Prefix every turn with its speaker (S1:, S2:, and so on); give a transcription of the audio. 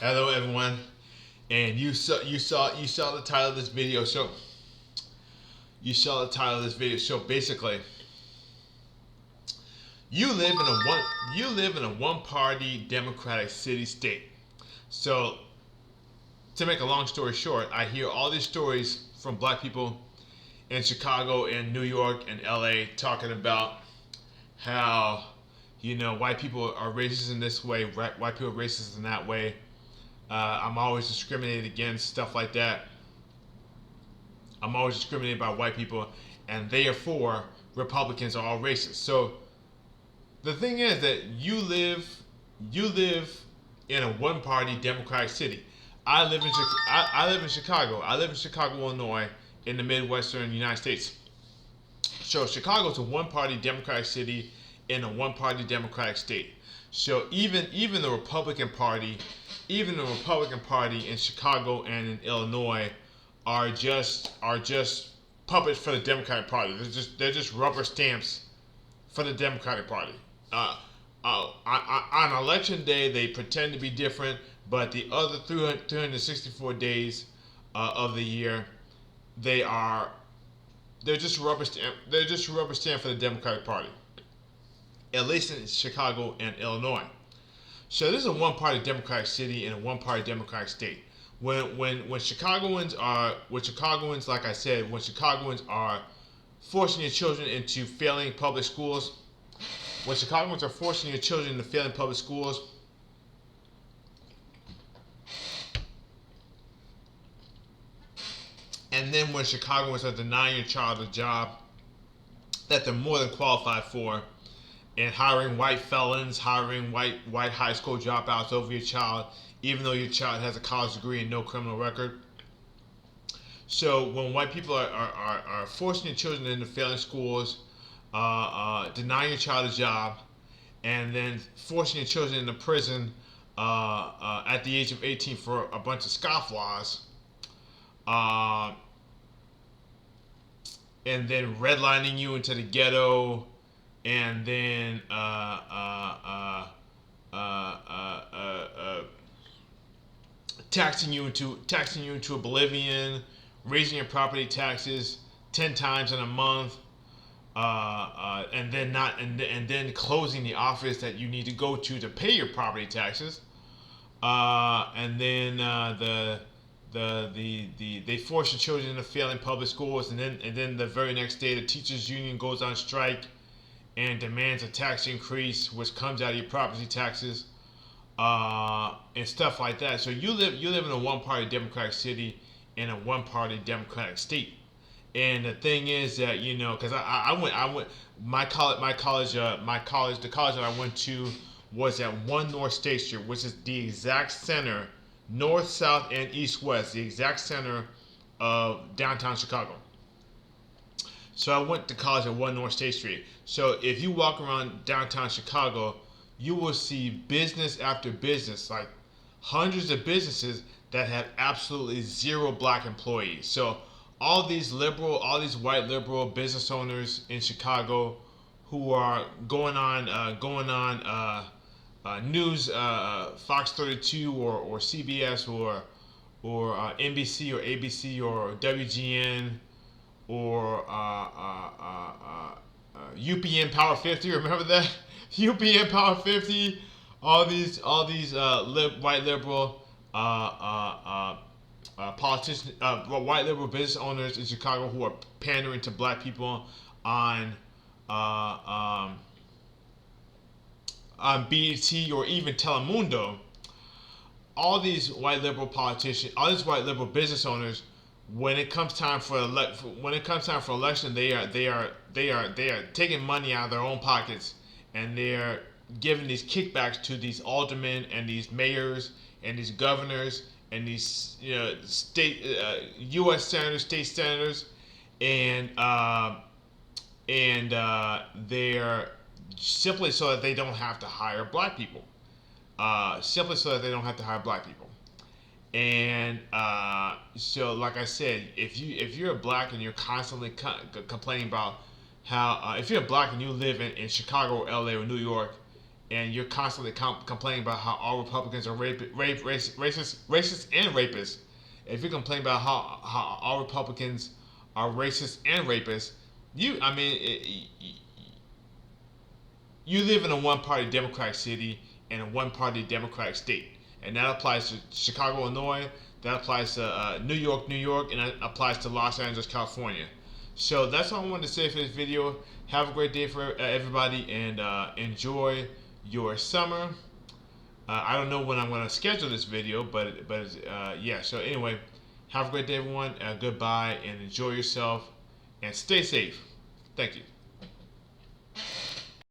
S1: Hello, everyone, and you saw the title of this video. So you saw the title of this video. So basically, you live in a one you live in a one-party Democratic city state. So to make a long story short, I hear all these stories from black people in Chicago and New York and LA talking about how white people are racist in this way, white people are racist in that way. I'm always discriminated against, stuff like that. I'm always discriminated by white people, and therefore Republicans are all racist. So the thing is that you live in a one-party Democratic city. I live in Chicago. I live in Chicago, Illinois, in the Midwestern United States. So Chicago is a one-party Democratic city in a one-party Democratic state. So even the Republican Party, even the Republican Party in Chicago and in Illinois are just puppets for the Democratic Party. They're just rubber stamps for the Democratic Party. On election day, they pretend to be different, but the other 364 days of the year, they are they're just rubber stamp. They're just rubber stamp for the Democratic Party, at least in Chicago and Illinois. So this is a one-party Democratic city and a one-party Democratic state. When Chicagoans, like I said, when Chicagoans are forcing your children into failing public schools, when Chicagoans are forcing your children into failing public schools, and then when Chicagoans are denying your child a job that they're more than qualified for, and hiring white felons, hiring white high school dropouts over your child, even though your child has a college degree and no criminal record. So when white people are forcing your children into failing schools, denying your child a job, and then forcing your children into prison at the age of 18 for a bunch of scofflaws, uh, and then redlining you into the ghetto, and then taxing you into oblivion, raising your property taxes 10 times in a month, and then not and then closing the office that you need to go to pay your property taxes, and then they force your children into failing public schools, and then the very next day the teachers union goes on strike and demands a tax increase, which comes out of your property taxes, and stuff like that. So you live in a one-party Democratic city in a one-party Democratic state. And the thing is that because I went the college that I went to was at One North State Street, which is the exact center, north, south, and east, west, the exact center of downtown Chicago. So I went to college at One North State Street. So if you walk around downtown Chicago, you will see business after business, like hundreds of businesses that have absolutely zero black employees. So all these white liberal business owners in Chicago who are going on news, Fox 32 or CBS or NBC or ABC or WGN or UPN Power 50. Remember that UPN Power 50. All these white liberal politicians, white liberal business owners in Chicago who are pandering to black people on uh, um, on BET or even Telemundo. All these white liberal business owners, when it comes time for election, they are taking money out of their own pockets, and they are giving these kickbacks to these aldermen and these mayors and these governors and these state U.S. senators, state senators, and they're simply so that they don't have to hire black people. Simply so that they don't have to hire black people. And so, like I said, if you're black and you're constantly complaining about how if you're black and you live in Chicago or LA or New York, and you're constantly complaining about how all Republicans are racist and rapists. If you complain about how all Republicans are racist and rapists, you live in a one-party Democratic city and a one-party Democratic state, and that applies to Chicago, Illinois. That applies to New York, New York, and that applies to Los Angeles, California. So that's all I wanted to say for this video. Have a great day for everybody, and enjoy your summer. I don't know when I'm going to schedule this video, but yeah. So anyway, have a great day, everyone. Goodbye, and enjoy yourself, and stay safe. Thank you.